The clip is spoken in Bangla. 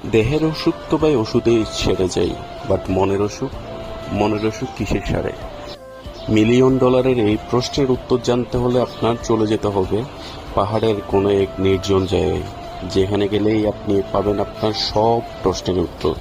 দেহের অসুখ তো ভাই ওষুধেই সেরে যায়, বাট মনের অসুখ কিসের সারে? $1,000,000 এই প্রশ্নের উত্তর জানতে হলে আপনার চলে যেতে হবে পাহাড়ের কোনো এক নির্জন জায়গায়, যেখানে গেলেই আপনি পাবেন আপনার সব প্রশ্নের উত্তর।